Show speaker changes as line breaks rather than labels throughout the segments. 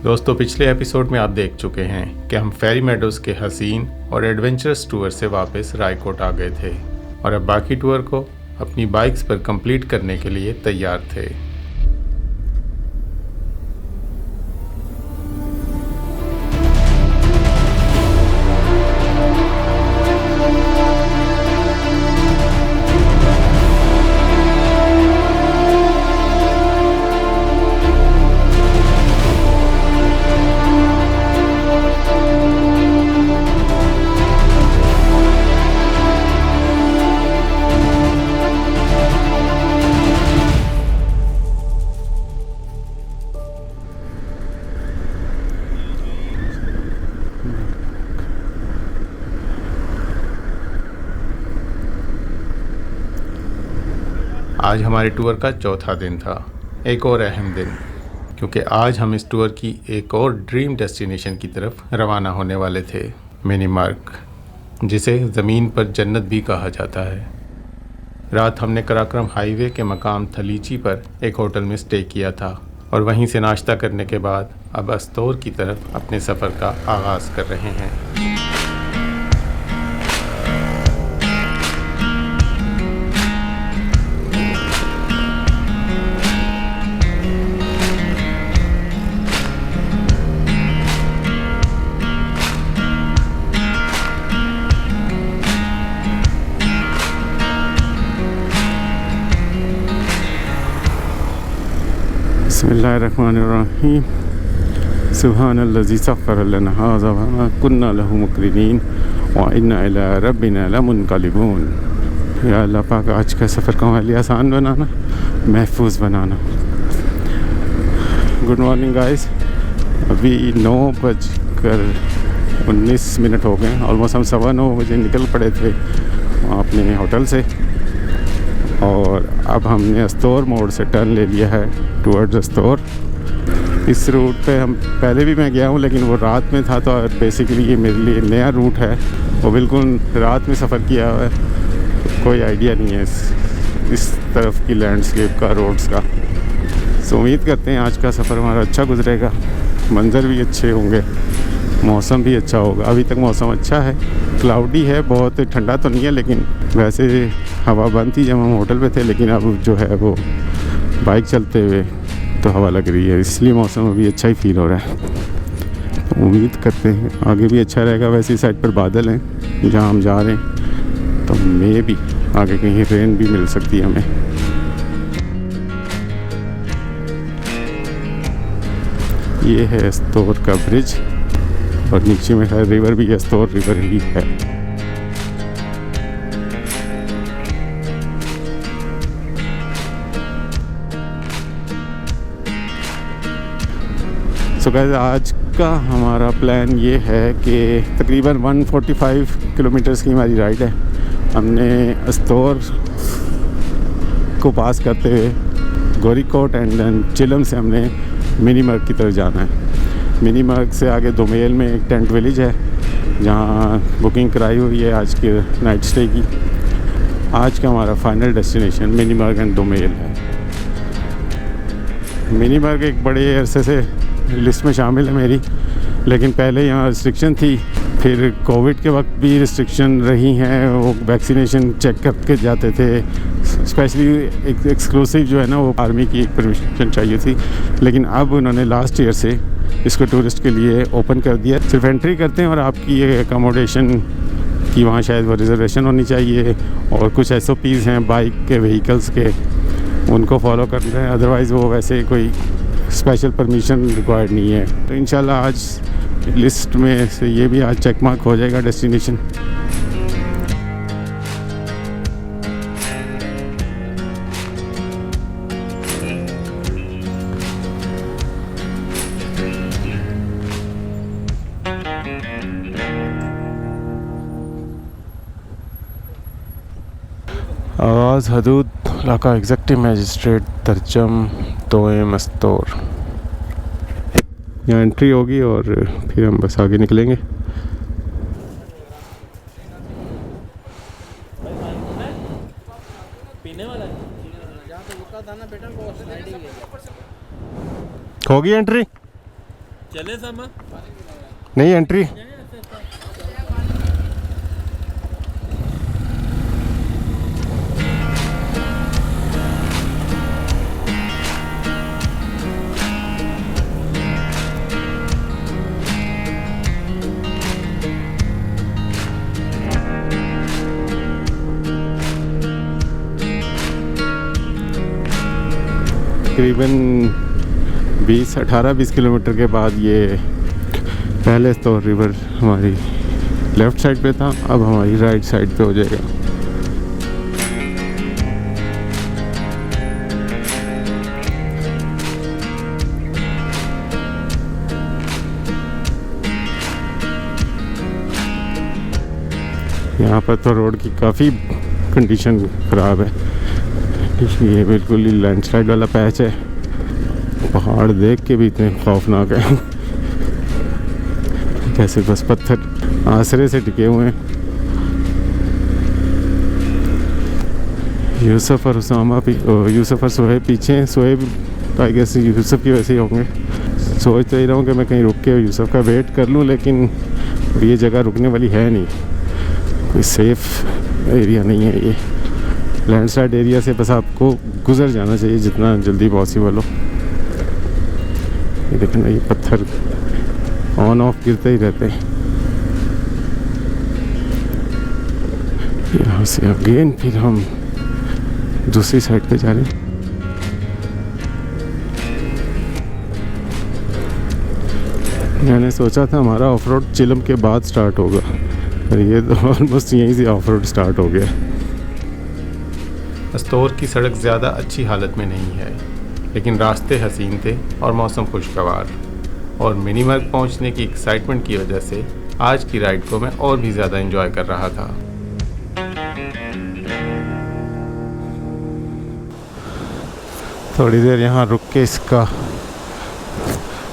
दोस्तों, पिछले एपिसोड में आप देख चुके हैं कि हम फेरी मेडोज़ के हसीन और एडवेंचरस टूर से वापस रायकोट आ गए थे और अब बाकी टूर को अपनी बाइक्स पर कंप्लीट करने के लिए तैयार थे। आज हमारे टूर का चौथा दिन था, एक और अहम दिन, क्योंकि आज हम इस टूर की एक और ड्रीम डेस्टिनेशन की तरफ रवाना होने वाले थे, मिनीमार्ग, जिसे ज़मीन पर जन्नत भी कहा जाता है। रात हमने कराक्रम हाईवे के मकाम थलीची पर एक होटल में स्टे किया था और वहीं से नाश्ता करने के बाद अब अस्तोर की तरफ अपने सफ़र का आगाज़ कर रहे हैं।
बिस्मिल्लाहिर्रहमानिर्रहीम। सुब्हानल्लज़ी सख़्ख़र लना हाज़ा वमा कुन्ना लहू मुक़रिनीन व इन्ना इला रब्बिना लमुनक़लिबून। या अल्लाह पाक, आज का सफ़र को हमारे लिए आसान बनाना, महफूज बनाना। Good morning guys. अभी 9:19 हो गए। ऑलमोस्ट हम 9:15 बजे निकल पड़े थे अपने होटल से और अब हमने अस्तोर मोड़ से टर्न ले लिया है टूवर्ड्स अस्तोर। इस रूट पे हम पहले भी मैं गया हूँ, लेकिन वो रात में था, तो बेसिकली ये मेरे लिए नया रूट है। वो बिल्कुल रात में सफ़र किया हुआ है, कोई आइडिया नहीं है इस तरफ की लैंडस्केप का, रोड्स का। सो उम्मीद करते हैं आज का सफ़र हमारा अच्छा गुजरेगा, मंज़र भी अच्छे होंगे, मौसम भी अच्छा होगा। अभी तक मौसम अच्छा है, क्लाउडी है, बहुत ठंडा तो नहीं है, लेकिन वैसे हवा बंद थी जब हम होटल पे थे, लेकिन अब जो है वो बाइक चलते हुए तो हवा लग रही है, इसलिए मौसम अभी अच्छा ही फील हो रहा है। तो उम्मीद करते हैं आगे भी अच्छा रहेगा। वैसे साइड पर बादल हैं जहाँ हम जा रहे हैं, तो मे भी आगे कहीं रेन भी मिल सकती है हमें। ये है अस्तोर का ब्रिज और नीचे में है रिवर भी, अस्तोर रिवर ही है। सो गाइस, आज का हमारा प्लान ये है कि तकरीबन 145 किलोमीटर्स की हमारी राइड है। हमने अस्तोर को पास करते हुए गोरीकोट एंड देन चिलम से हमने मिनीमार्ग की तरफ जाना है। मिनीमार्ग से आगे दोमेल में एक टेंट विलेज है जहाँ बुकिंग कराई हुई है आज के नाइट स्टे की। आज का हमारा फाइनल डेस्टिनेशन मिनीमार्ग एंड दोमेल है। मिनीमार्ग एक बड़े अरसे से लिस्ट में शामिल है मेरी, लेकिन पहले यहाँ रिस्ट्रिक्शन थी, फिर कोविड के वक्त भी रिस्ट्रिक्शन रही हैं। वो वैक्सीनेशन चेक करके जाते थे, स्पेशली एक एक्सक्लूसिव जो है ना, वो आर्मी की एक परमिशन चाहिए थी, लेकिन अब उन्होंने लास्ट ईयर से इसको टूरिस्ट के लिए ओपन कर दिया। सिर्फ एंट्री करते हैं और आपकी ये अकोमोडेशन की वहाँ शायद वो रिजर्वेशन होनी चाहिए और कुछ SOPs हैं बाइक के व्हीकल्स के, उनको फॉलो कर रहे हैं। अदरवाइज़ वो वैसे कोई स्पेशल परमिशन रिक्वायर्ड नहीं है। तो इंशाल्लाह आज लिस्ट में से ये भी आज चेक मार्क हो जाएगा डेस्टिनेशन। आगाज़ हदूद इलाका एग्जेक्टिव मैजिस्ट्रेट तरजम तोएम अस्तोर। यहाँ एंट्री होगी और फिर हम बस आगे निकलेंगे। होगी एंट्री।
चले समा
नहीं एंट्री तकरीबन 18-20 किलोमीटर के बाद ये पहले तो रिवर हमारी लेफ़्ट साइड पे था, अब हमारी राइट साइड पे हो जाएगा। यहाँ पर तो रोड की काफ़ी कंडीशन ख़राब है, ये बिल्कुल ही लैंडस्लाइड वाला पैच है। पहाड़ देख के भी इतने खौफनाक है जैसे बस पत्थर आसरे से टिके हुए हैं। यूसुफ और उसामा यूसुफ और सोहेब पीछे हैं। सोहेब आई गेस यूसुफ की वजह ही होंगे। सोच तो ही रहा हूँ कि मैं कहीं रुक के यूसुफ का वेट कर लूँ, लेकिन ये जगह रुकने वाली है नहीं, कोई सेफ़ एरिया नहीं है। ये लैंडस्लाइड एरिया से बस आपको गुजर जाना चाहिए जितना जल्दी पॉसिबल हो। ये देखना, ये पत्थर ऑन ऑफ गिरते ही रहते हैं। यहाँ से अगेन फिर हम दूसरी साइड पे जा रहे हैं। मैंने सोचा था हमारा ऑफ रोड चिलम के बाद स्टार्ट होगा, और ये तो ऑलमोस्ट यहीं से ऑफ रोड स्टार्ट हो गया।
अस्तोर की सड़क ज़्यादा अच्छी हालत में नहीं है, लेकिन रास्ते हसीन थे और मौसम खुशगवार, और मिनीमर्ग पहुंचने की एक्साइटमेंट की वजह से आज की राइड को मैं और भी ज़्यादा एंजॉय कर रहा था।
थोड़ी देर यहाँ रुक के इसका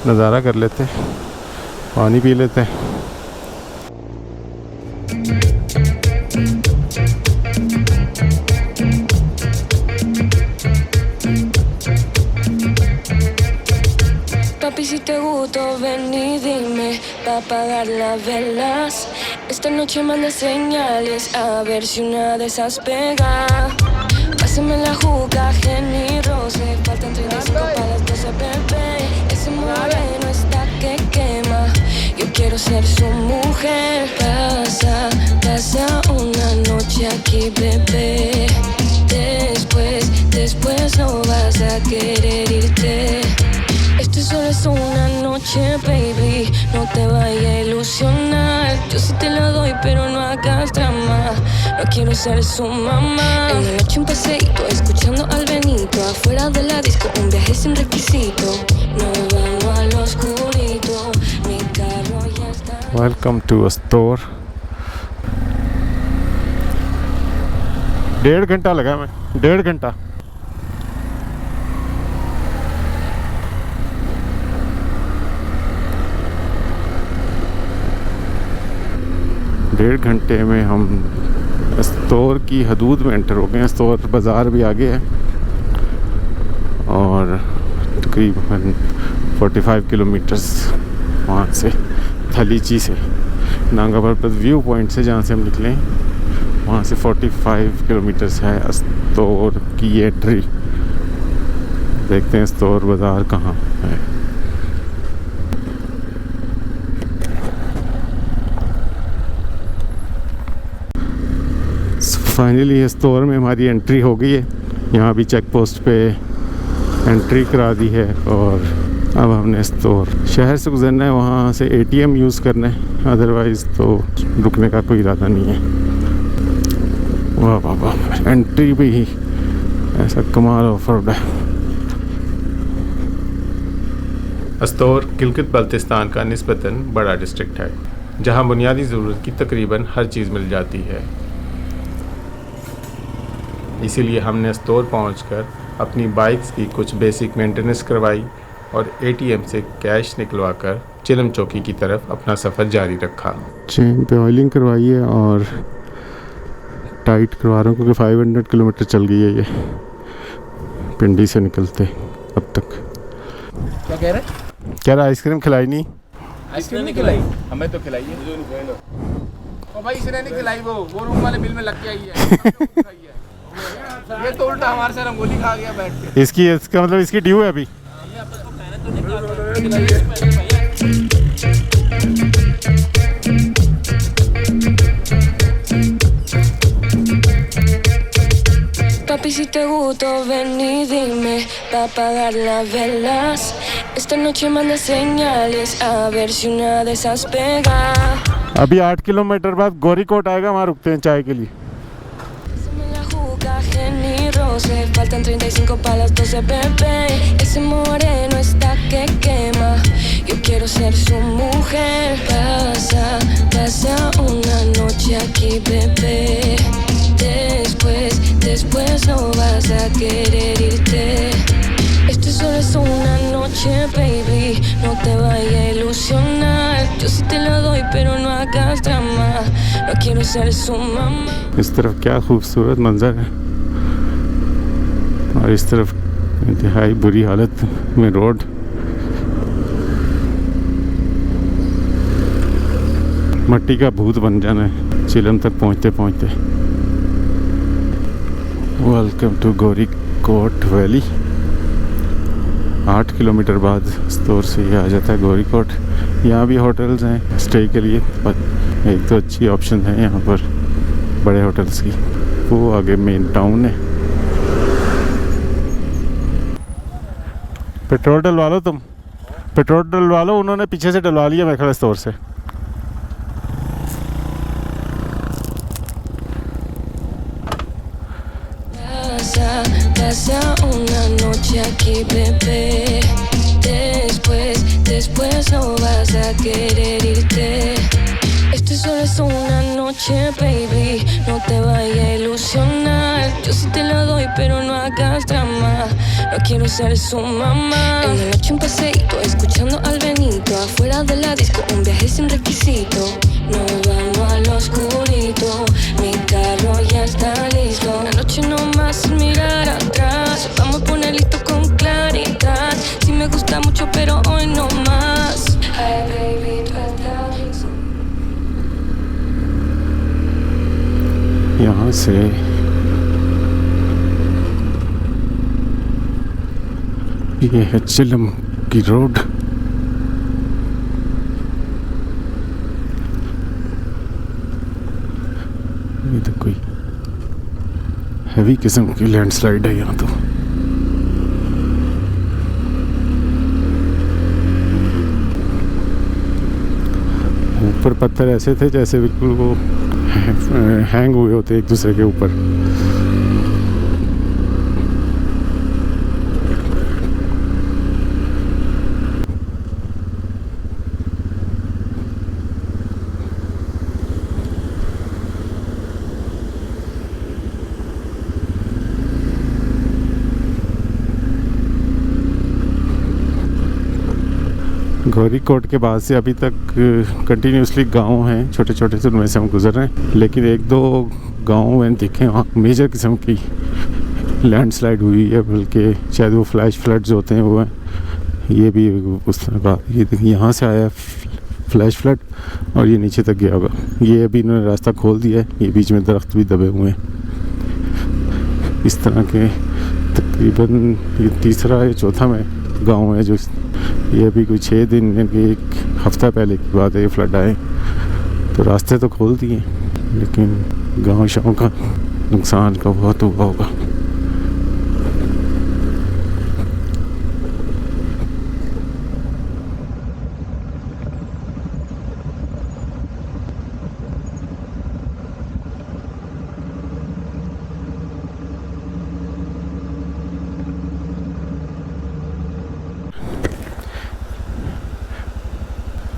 नज़ारा कर लेते हैं, पानी पी लेते हैं।
Papi, si te gustó, ven y dime pa' apagar las velas. Esta noche manda señales a ver si una de esas pega. Pásame la juca, generosa. Faltan 35 para las 12, bebé. Ese moreno está que quema. Yo quiero ser su mujer. Pasa una noche aquí, bebé. Después no vas a querer irte. Esto solo es una noche, baby. No te vayas a ilusionar. Yo sí te la doy, pero no hagas drama. No quiero ser su mamá. En la noche un paseíto, escuchando al Benito. Afuera de la disco, un viaje sin requisito. Nos vamos al oscurito. Mi carro ya está.
Welcome to Astore. 1.5 घंटा लगा, मैं 1.5 घंटा। डेढ़ घंटे में हम अस्तोर की हदूद में एंटर हो गए। अस्तोर बाज़ार भी आगे है और तकरीबन 45 किलोमीटर्स वहाँ से थलीची से नांगा पर्वत व्यू पॉइंट से जहाँ से हम निकले वहाँ से 45 किलोमीटर्स है अस्तोर की एंट्री। देखते हैं अस्तोर बाज़ार कहाँ है। फाइनली अस्तोर में हमारी एंट्री हो गई है। यहाँ भी चेक पोस्ट पे एंट्री करा दी है और अब हमने अस्तोर शहर से गुजरना है, वहाँ से ATM यूज़ करना है, अदरवाइज़ तो रुकने का कोई इरादा नहीं है। वाह वाह वाह, एंट्री भी ही ऐसा कमाल ऑफ रोड है।
अस्तोर गिलगित बल्तिस्तान का निस्बतन बड़ा डिस्ट्रिक्ट है, जहाँ बुनियादी ज़रूरत की तकरीबन हर चीज़ मिल जाती है। इसीलिए हमने अस्तोर पहुंचकर अपनी बाइक्स की कुछ बेसिक मेंटेनेंस करवाई और ATM से कैश निकलवाकर चिलम चौकी की तरफ अपना सफ़र जारी रखा।
चेन पे ऑयलिंग करवाई है और टाइट करवा रहा हूँ क्योंकि 500 किलोमीटर चल गई है ये पिंडी से निकलते अब तक।
क्या कह रहे हैं?
कह रहा आइसक्रीम खिलाई नहीं।
आइसक्रीम नहीं खिलाई, हमें तो खिलाई है। और भाई इसने नहीं खिलाई, वो रूम वाले बिल में लग के आई है। ये तो उल्टा हमारे से रंगोली खा गया बैठ के।
इसका मतलब इसकी ड्यू है अभी।
Papi, si te gustó, ven y dime pa' apagar las velas. Esta noche manda señales a ver si una de esas pega.
अभी 8 किलोमीटर बाद गोरीकोट आएगा, वहाँ रुकते हैं चाय के लिए।
Haceme la juca, Jenny Rose. Faltan 35 para las 12, bebé. Ese moreno está que quema. Yo quiero ser su mujer. Pasa una noche aquí, bebé. Después no vas a querer irte. Esto solo es una noche, baby. No te vayas a ilusionar. Yo sí te la doy, pero no hagas drama. No quiero ser su mamá.
इस तरफ क्या खूबसूरत मंजर है और इस तरफ इंतहाई बुरी हालत में रोड। मट्टी का भूत बन जाना है चिलम तक पहुंचते पहुंचते। Welcome to Gorikot valley. 8 kilometre बाद स्टोर से ये आ जाता है गोरीकोट। यहाँ भी होटल्स हैं स्टे के लिए, पर एक तो अच्छी ऑप्शन है यहाँ पर बड़े होटल्स की। वो आगे मेन टाउन है। पेट्रोल डलवा लो तुम, पेट्रोल डलवा लो। उन्होंने पीछे से डलवा लिया मेरे ख्याल स्टोर से।
Pasa una noche aquí, bebé. Después no vas a querer irte. Esto solo es una noche, baby. No te vayas a ilusionar. Yo sí te la doy, pero no hagas drama. No quiero ser su mamá. En la noche un paseíto, escuchando al Benito. Afuera de la disco, un viaje sin requisito. Nos vamos al oscurito. Mi carro ya está listo. La noche no más sin mirar atrás. Vamos a ponerlo con claridad. Sí me gusta mucho, pero hoy no más. Ay, baby, tú estás.
यहाँ से ये है चिलम की road. ये तो कोई heavy किस्म की लैंडस्लाइड है यहाँ तो। ऊपर पत्थर ऐसे थे जैसे बिल्कुल वो हैंग हुए होते एक दूसरे के ऊपर। गोरीकोट के बाद से अभी तक कंटिन्यूसली गांव हैं छोटे छोटे से, उनमें से हम गुजर रहे हैं। लेकिन एक दो गांव में दिखे वहाँ मेजर किस्म की लैंडस्लाइड हुई है, बल्कि शायद वो फ्लैश फ्लड्स होते हैं वो हैं। ये भी उस तरह का, ये देखिए यहाँ से आया फ्लैश फ्लड और ये नीचे तक गया होगा। ये अभी इन्होंने रास्ता खोल दिया है, ये बीच में दरख्त भी दबे हुए हैं। इस तरह के तकरीबन ये तीसरा या चौथा में गाँव है जो ये अभी कोई 6 दिन यानी एक हफ़्ता पहले की बात है ये फ्लड आए। तो रास्ते तो खोल दिए लेकिन गांव शाम का नुकसान का बहुत हुआ होगा।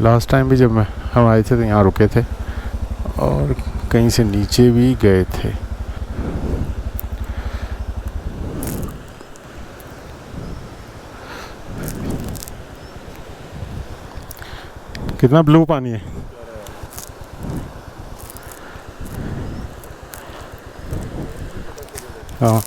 लास्ट टाइम भी जब हम आए थे तो यहाँ रुके थे और कहीं से नीचे भी गए थे। कितना ब्लू पानी है। हाँ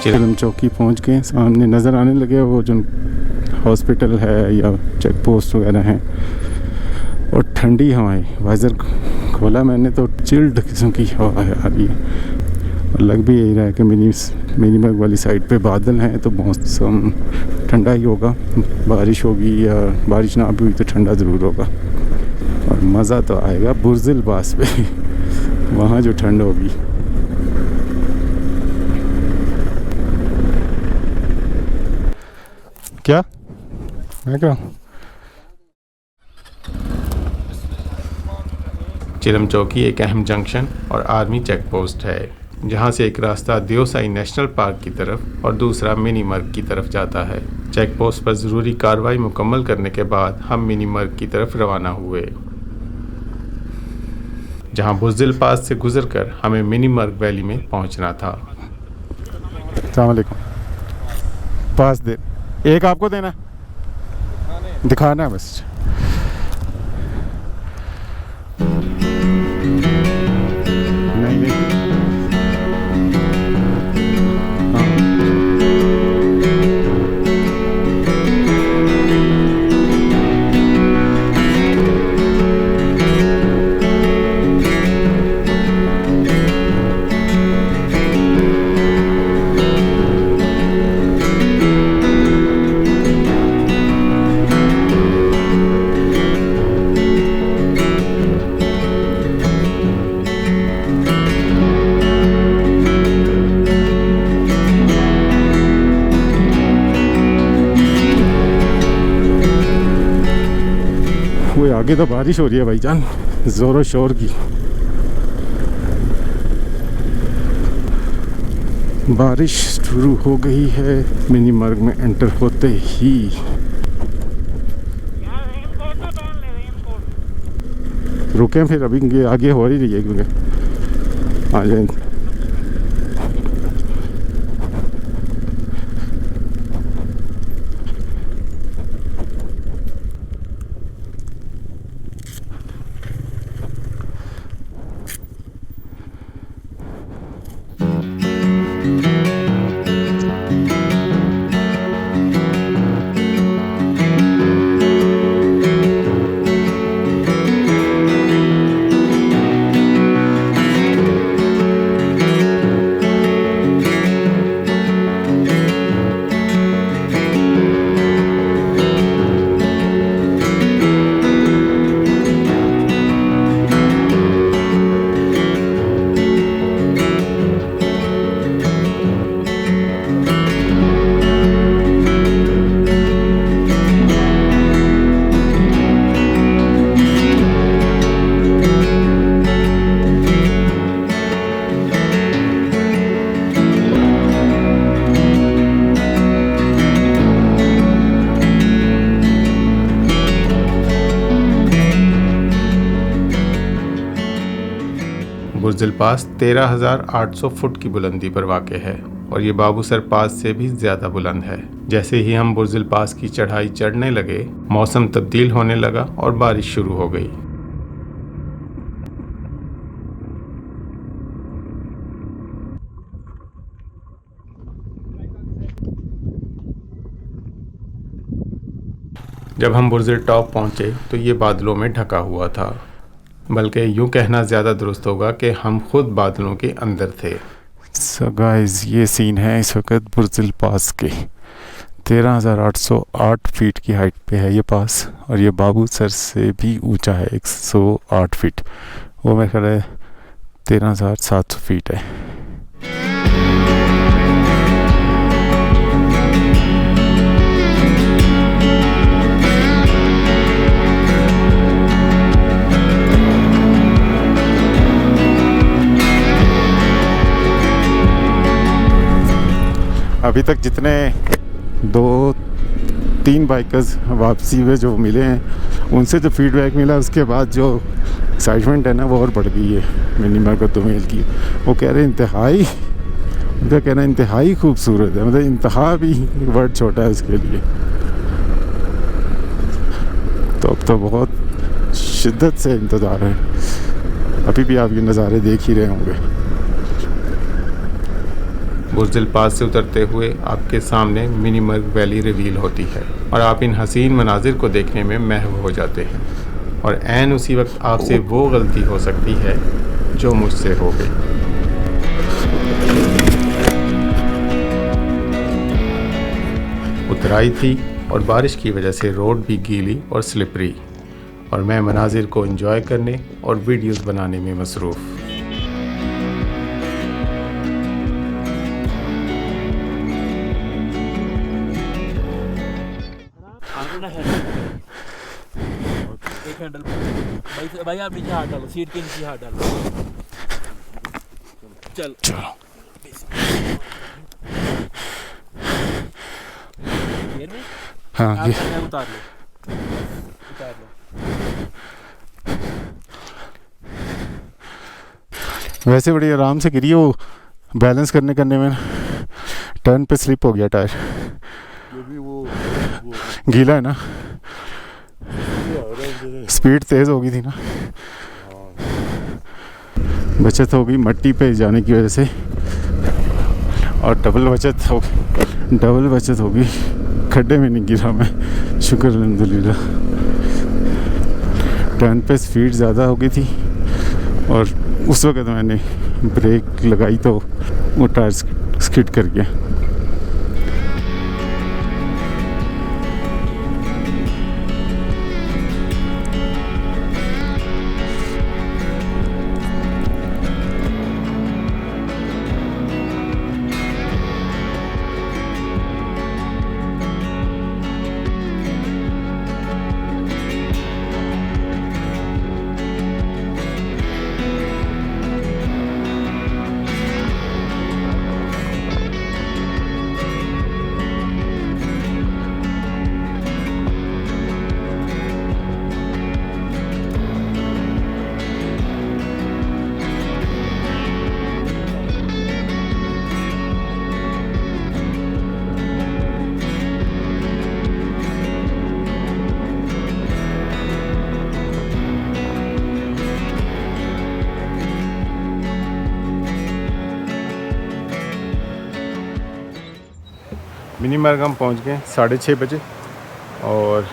चिलम चौकी पहुंच गए। सामने नज़र आने लगे वो जो हॉस्पिटल है या चेक पोस्ट वगैरह हैं, और ठंडी हवाएं। वाइज़र खोला मैंने तो चिल्ड किस्म की हवा है आ रही है, और लग भी यही रहा है कि मिनीमग वाली साइड पे बादल हैं तो मौसम ठंडा ही होगा। बारिश होगी या बारिश ना भी हुई तो ठंडा ज़रूर होगा, और मज़ा तो आएगा बुर्जिल पास पे वहाँ जो ठंड होगी। क्या मैं क्या
चिलम चौकी एक अहम जंक्शन और आर्मी चेक पोस्ट है, जहां से एक रास्ता देओसाई नेशनल पार्क की तरफ और दूसरा मिनी मर्ग की तरफ जाता है। चेक पोस्ट पर ज़रूरी कार्रवाई मुकम्मल करने के बाद हम मिनी मर्ग की तरफ रवाना हुए, जहां बुर्जिल पास से गुजरकर हमें मिनी मर्ग वैली में पहुंचना था।
अस्सलाम वालेकुम। पास दे एक आपको देना, दिखाना है बस। नहीं वो आगे तो बारिश हो रही है भाईजान, ज़ोरों शोर की बारिश शुरू हो गई है मिनी मर्ग में एंटर होते ही। रुके फिर अभी आगे हो ही रही है क्योंकि आ जाए।
बुर्जिल पास 13,800 फुट की बुलंदी पर वाक़ है और ये बाबूसर पास से भी ज़्यादा बुलंद है। जैसे ही हम बुर्जिल पास की चढ़ाई चढ़ने लगे, मौसम तब्दील होने लगा और बारिश शुरू हो गई। जब हम बुर्जिल टॉप पहुंचे तो ये बादलों में ढका हुआ था, बल्कि यूं कहना ज़्यादा दुरुस्त होगा कि हम खुद बादलों के अंदर थे।
सो गाइस, ये सीन है इस वक्त बुर्जिल पास के। 13,808 फीट की हाइट पे है ये पास, और ये बाबूसर से भी ऊंचा है 108 फीट। वो मेरे ख्याल है 13,700 फीट है। अभी तक जितने 2-3 बाइकर्स वापसी में जो मिले हैं, उनसे जो फीडबैक मिला उसके बाद जो एक्साइटमेंट है ना वो और बढ़ गई है मिनी मर्ग दोमेल की। वो कह रहे इंतहाई, उनका कहना इंतहाई खूबसूरत है, मतलब इंतहा भी वर्ड छोटा है उसके लिए। तो अब तो बहुत शिद्दत से इंतज़ार है, अभी भी आप ये नज़ारे देख ही रहे होंगे।
बुर्जिल पास से उतरते हुए आपके सामने मिनीमर्ग वैली रिवील होती है और आप इन हसीन मनाजिर को देखने में महव हो जाते हैं। और ऐन उसी वक्त आपसे वो गलती हो सकती है जो मुझसे हो गई। उतराई थी और बारिश की वजह से रोड भी गीली और स्लिपरी, और मैं मनाजिर को एंजॉय करने और वीडियोस बनाने में मसरूफ़।
एक हैंडल भाई आप नीचे हाथ डालो, सीट के नीचे हाथ डालो। चलो
हाँ
आप
ये
उतार लो।
वैसे बड़ी आराम से गिरी, वो बैलेंस करने में टर्न पे स्लिप हो गया टायर।
ये भी वो
गीला है ना, स्पीड तेज़ हो गई थी ना, बचत हो गई मट्टी पे जाने की वजह से, और डबल बचत हो गई, खड्डे में नहीं गिरा मैं, शुक्र अल्हम्दुलिल्लाह। टर्न पे स्पीड ज़्यादा हो गई थी और उस वक्त मैंने ब्रेक लगाई तो वो टायर स्किड कर गया।
मिनीमर्ग हम पहुंच गए 6:30 बजे, और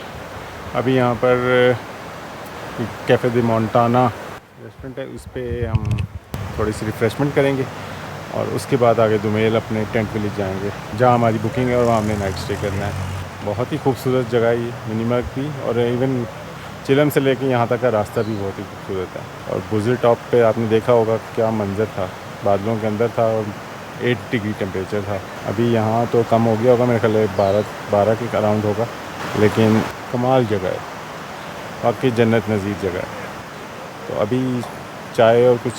अभी यहाँ पर कैफ़े दे मोंटाना रेस्टोरेंट है, उस पर हम थोड़ी सी रिफ़्रेशमेंट करेंगे और उसके बाद आगे दुमेल अपने टेंट विलेज जाएंगे, जहाँ हमारी बुकिंग है और वहाँ हमने नाइट स्टे करना है। बहुत ही खूबसूरत जगह है ये मिनीमर्ग भी, और इवन चिलम से लेके यहाँ तक का रास्ता भी बहुत ही खूबसूरत है। और बुर्जिल टॉप पे आपने देखा होगा क्या मंजर था, बादलों के अंदर था और 8 डिग्री टेम्परेचर था। अभी यहाँ तो कम हो गया होगा, मेरे ख्याल है 12 के अराउंड होगा, लेकिन कमाल जगह है, वाकई जन्नत नज़ीर जगह है। तो अभी चाय और कुछ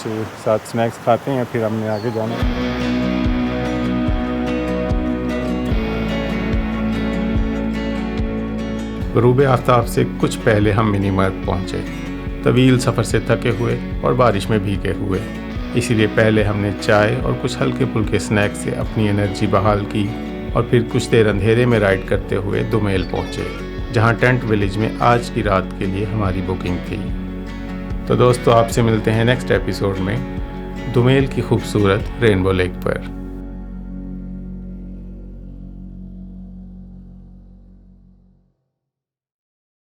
साथ स्नैक्स खाते हैं, फिर हमने आगे जाना है। ग़ुरूब आफ्ताब से कुछ पहले हम मिनीमर्ग पहुँचे, तवील सफ़र से थके हुए और बारिश में भीगे हुए, इसीलिए पहले हमने चाय और कुछ हल्के फुल्के स्नैक्स से अपनी एनर्जी बहाल की और फिर कुछ देर अंधेरे में राइड करते हुए दुमेल पहुँचे, जहाँ टेंट विलेज में आज की रात के लिए हमारी बुकिंग थी। तो दोस्तों, आपसे मिलते हैं नेक्स्ट एपिसोड में दुमेल की खूबसूरत रेनबो लेक पर।